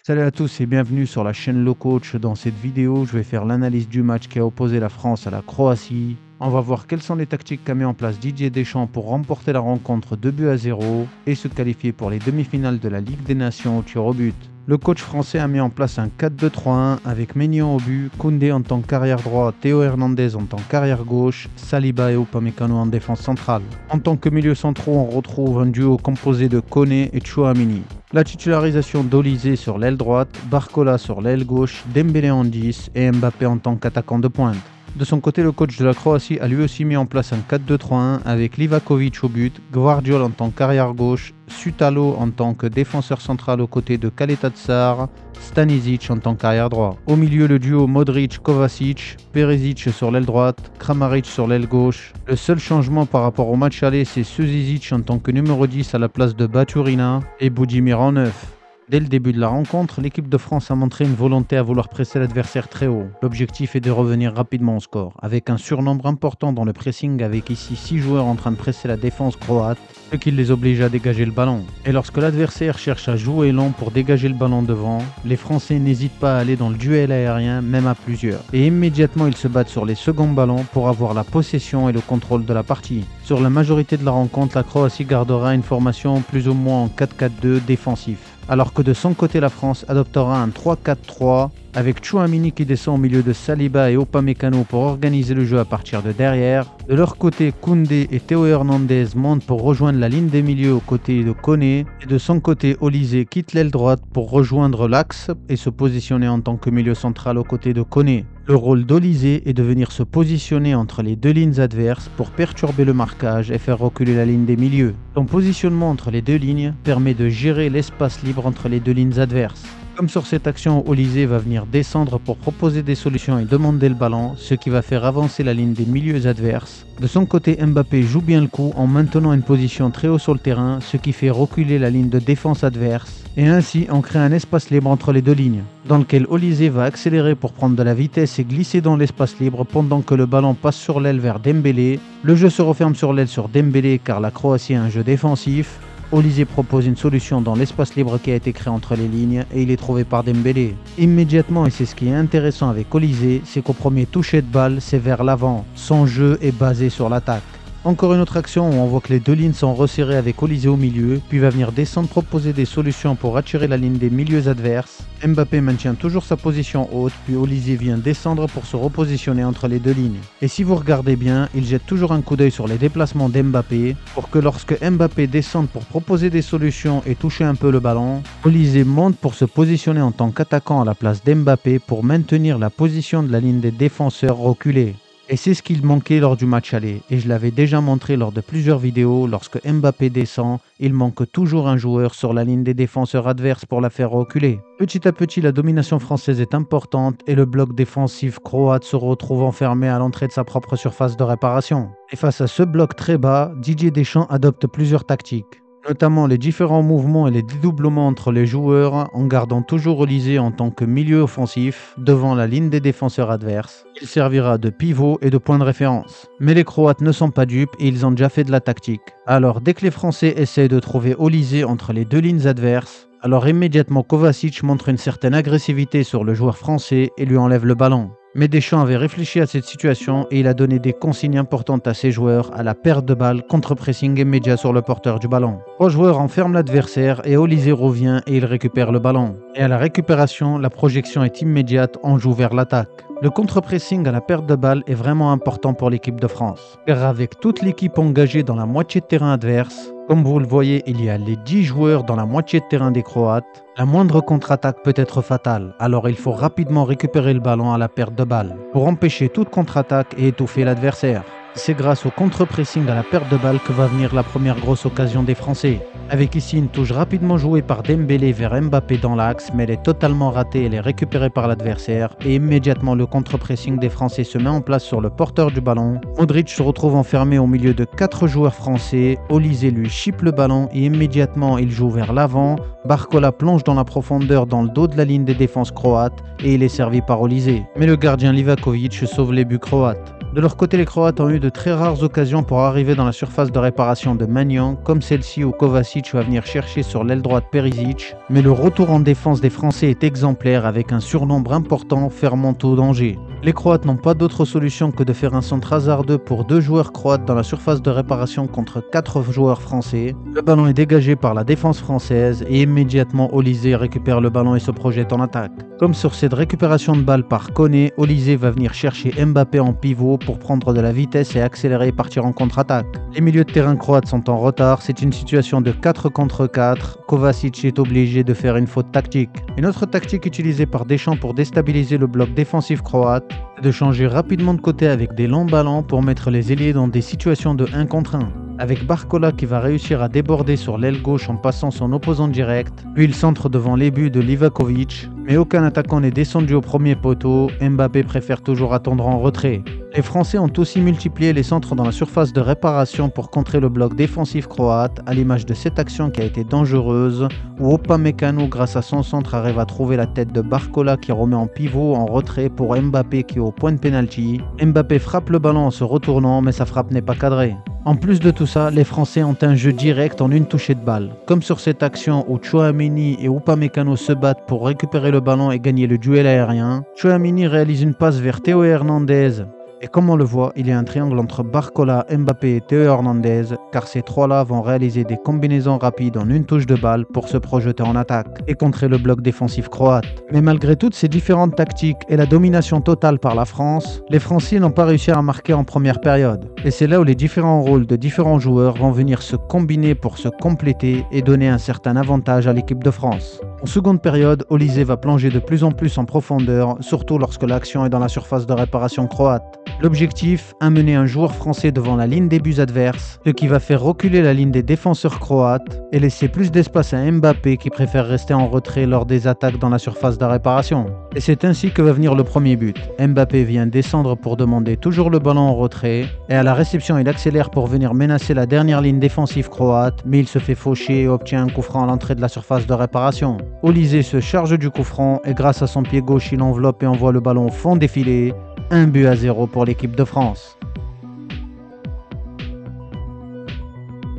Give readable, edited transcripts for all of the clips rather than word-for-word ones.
Salut à tous et bienvenue sur la chaîne Le Coach. Dans cette vidéo, je vais faire l'analyse du match qui a opposé la France à la Croatie. On va voir quelles sont les tactiques qu'a mis en place Didier Deschamps pour remporter la rencontre 2-0 et se qualifier pour les demi-finales de la Ligue des Nations au tir au but. Le coach français a mis en place un 4-2-3-1 avec Maignan au but, Koundé en tant qu'arrière droit, Théo Hernandez en tant qu'arrière gauche, Saliba et Upamecano en défense centrale. En tant que milieu centraux, on retrouve un duo composé de Koné et Tchouaméni. La titularisation d'Olysée sur l'aile droite, Barcola sur l'aile gauche, Dembélé en 10 et Mbappé en tant qu'attaquant de pointe. De son côté, le coach de la Croatie a lui aussi mis en place un 4-2-3-1 avec Livakovic au but, Gvardiol en tant qu'arrière gauche, Sutalo en tant que défenseur central aux côtés de Kaleta Tsar, Stanisic en tant qu'arrière droit. Au milieu, le duo Modric-Kovacic, Perisic sur l'aile droite, Kramaric sur l'aile gauche. Le seul changement par rapport au match aller, c'est Suzizic en tant que numéro 10 à la place de Baturina et Budimir en 9. Dès le début de la rencontre, l'équipe de France a montré une volonté à vouloir presser l'adversaire très haut. L'objectif est de revenir rapidement au score, avec un surnombre important dans le pressing avec ici 6 joueurs en train de presser la défense croate, ce qui les oblige à dégager le ballon. Et lorsque l'adversaire cherche à jouer lent pour dégager le ballon devant, les Français n'hésitent pas à aller dans le duel aérien, même à plusieurs. Et immédiatement ils se battent sur les seconds ballons pour avoir la possession et le contrôle de la partie. Sur la majorité de la rencontre, la Croatie gardera une formation plus ou moins en 4-4-2 défensif. Alors que de son côté, la France adoptera un 3-4-3 avec Tchouaméni qui descend au milieu de Saliba et Upamecano pour organiser le jeu à partir de derrière. De leur côté, Koundé et Théo Hernandez montent pour rejoindre la ligne des milieux aux côtés de Koné. Et de son côté, Olysée quitte l'aile droite pour rejoindre l'axe et se positionner en tant que milieu central aux côtés de Koné. Le rôle d'Olysée est de venir se positionner entre les deux lignes adverses pour perturber le marquage et faire reculer la ligne des milieux. Son positionnement entre les deux lignes permet de gérer l'espace libre entre les deux lignes adverses. Comme sur cette action, Olysée va venir descendre pour proposer des solutions et demander le ballon, ce qui va faire avancer la ligne des milieux adverses. De son côté, Mbappé joue bien le coup en maintenant une position très haut sur le terrain, ce qui fait reculer la ligne de défense adverse. Et ainsi, on crée un espace libre entre les deux lignes, dans lequel Olysée va accélérer pour prendre de la vitesse et glisser dans l'espace libre pendant que le ballon passe sur l'aile vers Dembélé. Le jeu se referme sur l'aile sur Dembélé car la Croatie a un jeu défensif. Olysée propose une solution dans l'espace libre qui a été créé entre les lignes et il est trouvé par Dembélé. Immédiatement, et c'est ce qui est intéressant avec Olysée, c'est qu'au premier toucher de balle, c'est vers l'avant. Son jeu est basé sur l'attaque. Encore une autre action où on voit que les deux lignes sont resserrées avec Olysée au milieu, puis va venir descendre proposer des solutions pour attirer la ligne des milieux adverses. Mbappé maintient toujours sa position haute, puis Olysée vient descendre pour se repositionner entre les deux lignes. Et si vous regardez bien, il jette toujours un coup d'œil sur les déplacements d'Mbappé, pour que lorsque Mbappé descende pour proposer des solutions et toucher un peu le ballon, Olysée monte pour se positionner en tant qu'attaquant à la place d'Mbappé pour maintenir la position de la ligne des défenseurs reculés. Et c'est ce qu'il manquait lors du match aller, et je l'avais déjà montré lors de plusieurs vidéos, lorsque Mbappé descend, il manque toujours un joueur sur la ligne des défenseurs adverses pour la faire reculer. Petit à petit, la domination française est importante et le bloc défensif croate se retrouve enfermé à l'entrée de sa propre surface de réparation. Et face à ce bloc très bas, Didier Deschamps adopte plusieurs tactiques, notamment les différents mouvements et les dédoublements entre les joueurs en gardant toujours Olysée en tant que milieu offensif devant la ligne des défenseurs adverses. Il servira de pivot et de point de référence. Mais les Croates ne sont pas dupes et ils ont déjà fait de la tactique. Alors dès que les Français essayent de trouver Olysée entre les deux lignes adverses, alors immédiatement Kovacic montre une certaine agressivité sur le joueur français et lui enlève le ballon. Mais Deschamps avait réfléchi à cette situation et il a donné des consignes importantes à ses joueurs à la perte de balle, contre-pressing immédiat sur le porteur du ballon. 3 joueurs enferment l'adversaire et Olysée revient et il récupère le ballon. Et à la récupération, la projection est immédiate, on joue vers l'attaque. Le contre-pressing à la perte de balle est vraiment important pour l'équipe de France, car avec toute l'équipe engagée dans la moitié de terrain adverse, comme vous le voyez, il y a les 10 joueurs dans la moitié de terrain des Croates. La moindre contre-attaque peut être fatale, alors il faut rapidement récupérer le ballon à la perte de balle pour empêcher toute contre-attaque et étouffer l'adversaire. C'est grâce au contre-pressing à la perte de balle que va venir la première grosse occasion des Français. Avec ici une touche rapidement jouée par Dembélé vers Mbappé dans l'axe, mais elle est totalement ratée, elle est récupérée par l'adversaire et immédiatement le contre-pressing des Français se met en place sur le porteur du ballon. Modric se retrouve enfermé au milieu de 4 joueurs français, Olysée lui chipe le ballon et immédiatement il joue vers l'avant. Barcola plonge dans la profondeur dans le dos de la ligne des défenses croates et il est servi par Olysée. Mais le gardien Livakovic sauve les buts croates. De leur côté, les Croates ont eu de très rares occasions pour arriver dans la surface de réparation de Maignan, comme celle-ci où Kovacic va venir chercher sur l'aile droite Perisic, mais le retour en défense des Français est exemplaire avec un surnombre important fermant au danger. Les Croates n'ont pas d'autre solution que de faire un centre hasardeux pour 2 joueurs croates dans la surface de réparation contre 4 joueurs français. Le ballon est dégagé par la défense française et immédiatement Olise récupère le ballon et se projette en attaque. Comme sur cette récupération de balle par Koné, Olise va venir chercher Mbappé en pivot pour prendre de la vitesse et accélérer et partir en contre-attaque. Les milieux de terrain croates sont en retard, c'est une situation de 4 contre 4. Kovacic est obligé de faire une faute tactique. Une autre tactique utilisée par Deschamps pour déstabiliser le bloc défensif croate, c'est de changer rapidement de côté avec des longs ballons pour mettre les ailiers dans des situations de 1 contre 1. Avec Barcola qui va réussir à déborder sur l'aile gauche en passant son opposant direct, puis il centre devant les buts de Livakovic, mais aucun attaquant n'est descendu au premier poteau, Mbappé préfère toujours attendre en retrait. Les Français ont aussi multiplié les centres dans la surface de réparation pour contrer le bloc défensif croate, à l'image de cette action qui a été dangereuse, où Upamecano grâce à son centre arrive à trouver la tête de Barcola qui remet en pivot en retrait pour Mbappé qui est au point de pénalty. Mbappé frappe le ballon en se retournant mais sa frappe n'est pas cadrée. En plus de tout ça, les Français ont un jeu direct en une touchée de balle. Comme sur cette action où Tchouaméni et Upamecano se battent pour récupérer le ballon et gagner le duel aérien, Tchouaméni réalise une passe vers Théo Hernandez. Et comme on le voit, il y a un triangle entre Barcola, Mbappé et Théo Hernandez, car ces trois-là vont réaliser des combinaisons rapides en une touche de balle pour se projeter en attaque et contrer le bloc défensif croate. Mais malgré toutes ces différentes tactiques et la domination totale par la France, les Français n'ont pas réussi à marquer en première période. Et c'est là où les différents rôles de différents joueurs vont venir se combiner pour se compléter et donner un certain avantage à l'équipe de France. En seconde période, Olise va plonger de plus en plus en profondeur, surtout lorsque l'action est dans la surface de réparation croate. L'objectif, amener un joueur français devant la ligne des buts adverses, ce qui va faire reculer la ligne des défenseurs croates et laisser plus d'espace à Mbappé qui préfère rester en retrait lors des attaques dans la surface de réparation. Et c'est ainsi que va venir le premier but. Mbappé vient descendre pour demander toujours le ballon en retrait et à la réception il accélère pour venir menacer la dernière ligne défensive croate, mais il se fait faucher et obtient un coup franc à l'entrée de la surface de réparation. Olise se charge du coup franc et grâce à son pied gauche il enveloppe et envoie le ballon au fond des filets. 1-0 pour l'équipe de France.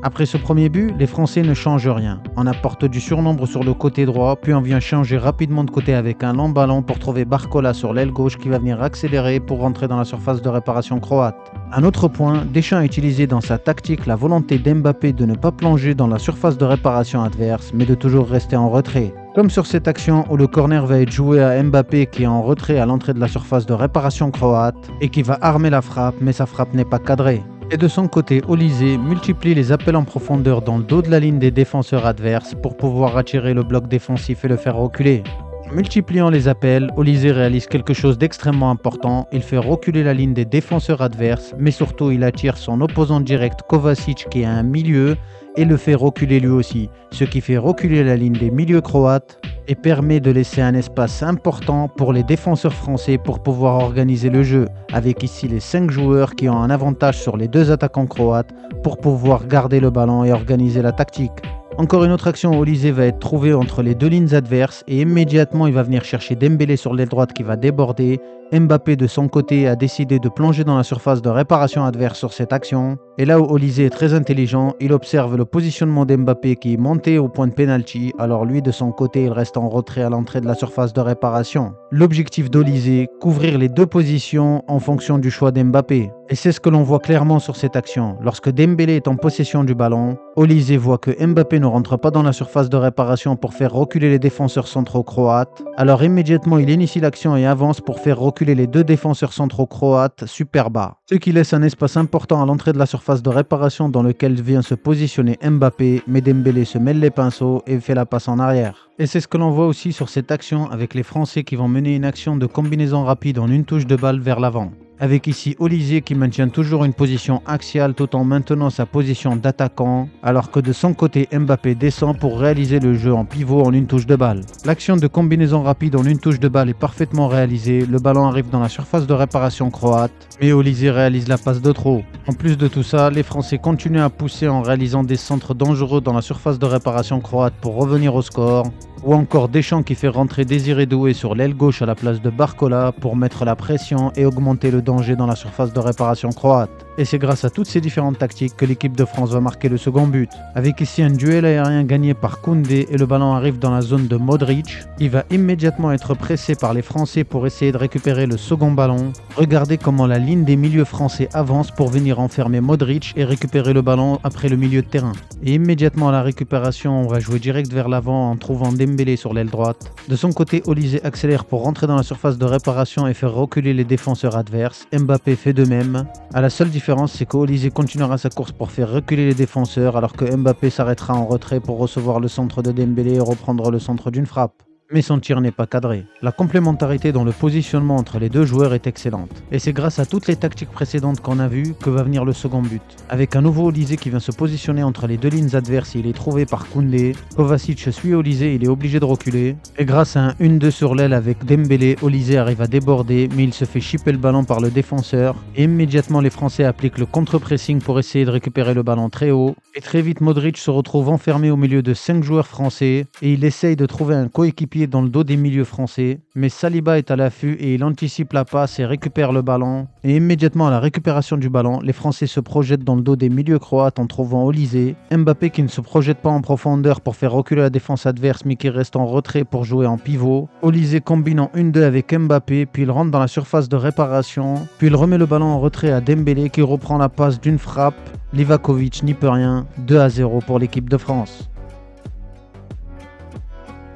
Après ce premier but, les Français ne changent rien. On apporte du surnombre sur le côté droit, puis on vient changer rapidement de côté avec un long ballon pour trouver Barcola sur l'aile gauche qui va venir accélérer pour rentrer dans la surface de réparation croate. Un autre point, Deschamps a utilisé dans sa tactique la volonté d'Mbappé de ne pas plonger dans la surface de réparation adverse, mais de toujours rester en retrait. Comme sur cette action où le corner va être joué à Mbappé qui est en retrait à l'entrée de la surface de réparation croate et qui va armer la frappe, mais sa frappe n'est pas cadrée. Et de son côté, Olise multiplie les appels en profondeur dans le dos de la ligne des défenseurs adverses pour pouvoir attirer le bloc défensif et le faire reculer. En multipliant les appels, Olise réalise quelque chose d'extrêmement important, il fait reculer la ligne des défenseurs adverses, mais surtout il attire son opposant direct Kovacic qui est un milieu et le fait reculer lui aussi, ce qui fait reculer la ligne des milieux croates et permet de laisser un espace important pour les défenseurs français pour pouvoir organiser le jeu, avec ici les 5 joueurs qui ont un avantage sur les 2 attaquants croates pour pouvoir garder le ballon et organiser la tactique. Encore une autre action, Olise va être trouvé entre les 2 lignes adverses et immédiatement il va venir chercher Dembélé sur l'aile droite qui va déborder. Mbappé de son côté a décidé de plonger dans la surface de réparation adverse sur cette action. Et là où Olise est très intelligent, il observe le positionnement d'Mbappé qui est monté au point de pénalty, alors lui de son côté il reste en retrait à l'entrée de la surface de réparation. L'objectif d'Olise, couvrir les 2 positions en fonction du choix d'Mbappé. Et c'est ce que l'on voit clairement sur cette action. Lorsque Dembélé est en possession du ballon, Olise voit que Mbappé ne rentre pas dans la surface de réparation pour faire reculer les défenseurs centraux croates. Alors immédiatement il initie l'action et avance pour faire reculer les 2 défenseurs centraux croates super bas. Ce qui laisse un espace important à l'entrée de la surface de réparation dans lequel vient se positionner Mbappé, mais Dembélé se mêle les pinceaux et fait la passe en arrière. Et c'est ce que l'on voit aussi sur cette action avec les Français qui vont mener une action de combinaison rapide en une touche de balle vers l'avant. Avec ici Olise qui maintient toujours une position axiale tout en maintenant sa position d'attaquant, alors que de son côté Mbappé descend pour réaliser le jeu en pivot en une touche de balle. L'action de combinaison rapide en une touche de balle est parfaitement réalisée, le ballon arrive dans la surface de réparation croate, mais Olise réalise la passe de trop. En plus de tout ça, les Français continuent à pousser en réalisant des centres dangereux dans la surface de réparation croate pour revenir au score. Ou encore Deschamps qui fait rentrer Désiré Doué sur l'aile gauche à la place de Barcola pour mettre la pression et augmenter le danger dans la surface de réparation croate. Et c'est grâce à toutes ces différentes tactiques que l'équipe de France va marquer le second but. Avec ici un duel aérien gagné par Koundé et le ballon arrive dans la zone de Modric. Il va immédiatement être pressé par les Français pour essayer de récupérer le second ballon. Regardez comment la ligne des milieux français avance pour venir enfermer Modric et récupérer le ballon après le milieu de terrain. Et immédiatement à la récupération, on va jouer direct vers l'avant en trouvant Dembélé sur l'aile droite. De son côté, Olysée accélère pour rentrer dans la surface de réparation et faire reculer les défenseurs adverses. Mbappé fait de même. À la seule différence, c'est qu'Olysée continuera sa course pour faire reculer les défenseurs alors que Mbappé s'arrêtera en retrait pour recevoir le centre de Dembélé et reprendre le centre d'une frappe. Mais son tir n'est pas cadré. La complémentarité dans le positionnement entre les deux joueurs est excellente. Et c'est grâce à toutes les tactiques précédentes qu'on a vues que va venir le second but. Avec un nouveau Olysée qui vient se positionner entre les deux lignes adverses, il est trouvé par Koundé. Kovacic suit Olysée, il est obligé de reculer. Et grâce à un 1-2 sur l'aile avec Dembélé, Olysée arrive à déborder, mais il se fait chipper le ballon par le défenseur. Et immédiatement les Français appliquent le contre-pressing pour essayer de récupérer le ballon très haut. Et très vite Modric se retrouve enfermé au milieu de 5 joueurs français. Et il essaye de trouver un coéquipier dans le dos des milieux français, mais Saliba est à l'affût et il anticipe la passe et récupère le ballon. Et immédiatement à la récupération du ballon, les Français se projettent dans le dos des milieux croates en trouvant Olysée. Mbappé qui ne se projette pas en profondeur pour faire reculer la défense adverse mais qui reste en retrait pour jouer en pivot. Olysée combine en 1-2 avec Mbappé, puis il rentre dans la surface de réparation, puis il remet le ballon en retrait à Dembélé qui reprend la passe d'une frappe. Livakovic n'y peut rien, 2-0 pour l'équipe de France.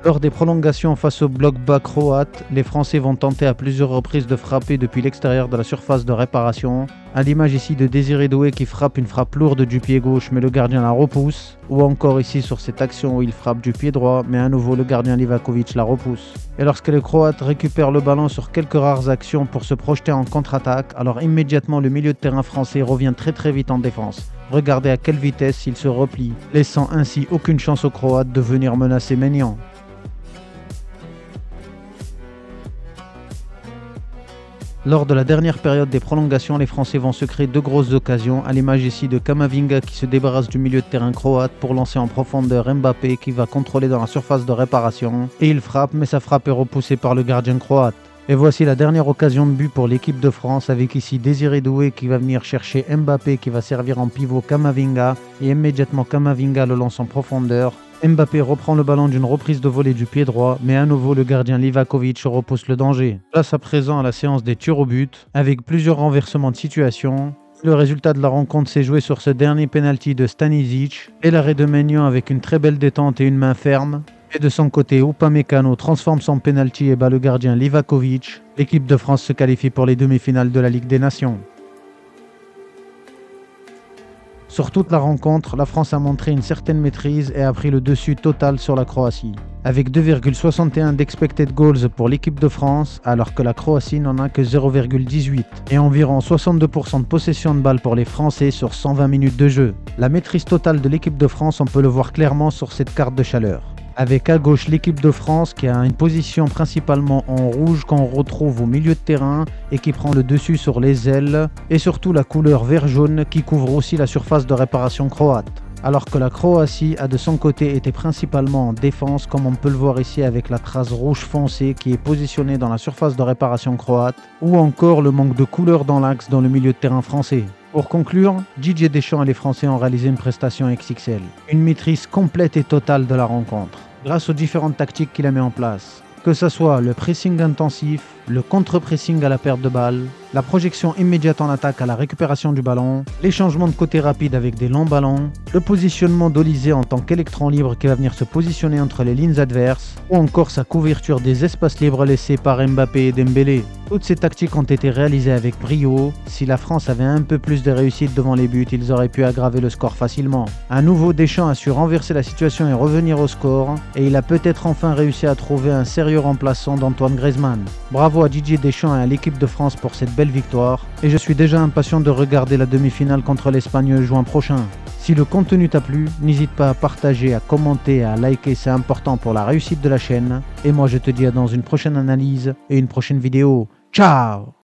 Lors des prolongations face au bloc bas croate, les Français vont tenter à plusieurs reprises de frapper depuis l'extérieur de la surface de réparation. À l'image ici de Désiré Doué qui frappe une frappe lourde du pied gauche mais le gardien la repousse. Ou encore ici sur cette action où il frappe du pied droit mais à nouveau le gardien Livakovic la repousse. Et lorsque les Croates récupèrent le ballon sur quelques rares actions pour se projeter en contre-attaque, alors immédiatement le milieu de terrain français revient très vite en défense. Regardez à quelle vitesse il se replie, laissant ainsi aucune chance aux Croates de venir menacer Maignan. Lors de la dernière période des prolongations, les Français vont se créer deux grosses occasions, à l'image ici de Camavinga qui se débarrasse du milieu de terrain croate pour lancer en profondeur Mbappé qui va contrôler dans la surface de réparation. Et il frappe, mais sa frappe est repoussée par le gardien croate. Et voici la dernière occasion de but pour l'équipe de France avec ici Désiré Doué qui va venir chercher Mbappé qui va servir en pivot Camavinga et immédiatement Camavinga le lance en profondeur. Mbappé reprend le ballon d'une reprise de volée du pied droit, mais à nouveau le gardien Livakovic repousse le danger. Place à présent à la séance des tirs au but, avec plusieurs renversements de situation. Le résultat de la rencontre s'est joué sur ce dernier penalty de Stanisic et l'arrêt de Maignan avec une très belle détente et une main ferme. Et de son côté, Upamecano transforme son penalty et bat le gardien Livakovic. L'équipe de France se qualifie pour les demi-finales de la Ligue des Nations. Sur toute la rencontre, la France a montré une certaine maîtrise et a pris le dessus total sur la Croatie. Avec 2,61 d'expected goals pour l'équipe de France, alors que la Croatie n'en a que 0,18. Et environ 62% de possession de balle pour les Français sur 120 minutes de jeu. La maîtrise totale de l'équipe de France, on peut le voir clairement sur cette carte de chaleur. Avec à gauche l'équipe de France qui a une position principalement en rouge qu'on retrouve au milieu de terrain et qui prend le dessus sur les ailes, et surtout la couleur vert-jaune qui couvre aussi la surface de réparation croate. Alors que la Croatie a de son côté été principalement en défense comme on peut le voir ici avec la trace rouge foncé qui est positionnée dans la surface de réparation croate, ou encore le manque de couleur dans l'axe dans le milieu de terrain français. Pour conclure, Didier Deschamps et les Français ont réalisé une prestation XXL. Une maîtrise complète et totale de la rencontre, grâce aux différentes tactiques qu'il a mis en place. Que ce soit le pressing intensif, le contre-pressing à la perte de balle, la projection immédiate en attaque à la récupération du ballon, les changements de côté rapides avec des longs ballons, le positionnement d'Olysée en tant qu'électron libre qui va venir se positionner entre les lignes adverses, ou encore sa couverture des espaces libres laissés par Mbappé et Dembélé. Toutes ces tactiques ont été réalisées avec brio. Si la France avait un peu plus de réussite devant les buts, ils auraient pu aggraver le score facilement. À nouveau, Deschamps a su renverser la situation et revenir au score, et il a peut-être enfin réussi à trouver un sérieux remplaçant d'Antoine Griezmann. Bravo à Didier Deschamps et à l'équipe de France pour cette belle victoire, et je suis déjà impatient de regarder la demi-finale contre l'Espagne juin prochain. Si le contenu t'a plu, n'hésite pas à partager, à commenter et à liker, c'est important pour la réussite de la chaîne. Et moi je te dis à dans une prochaine analyse et une prochaine vidéo. Ciao!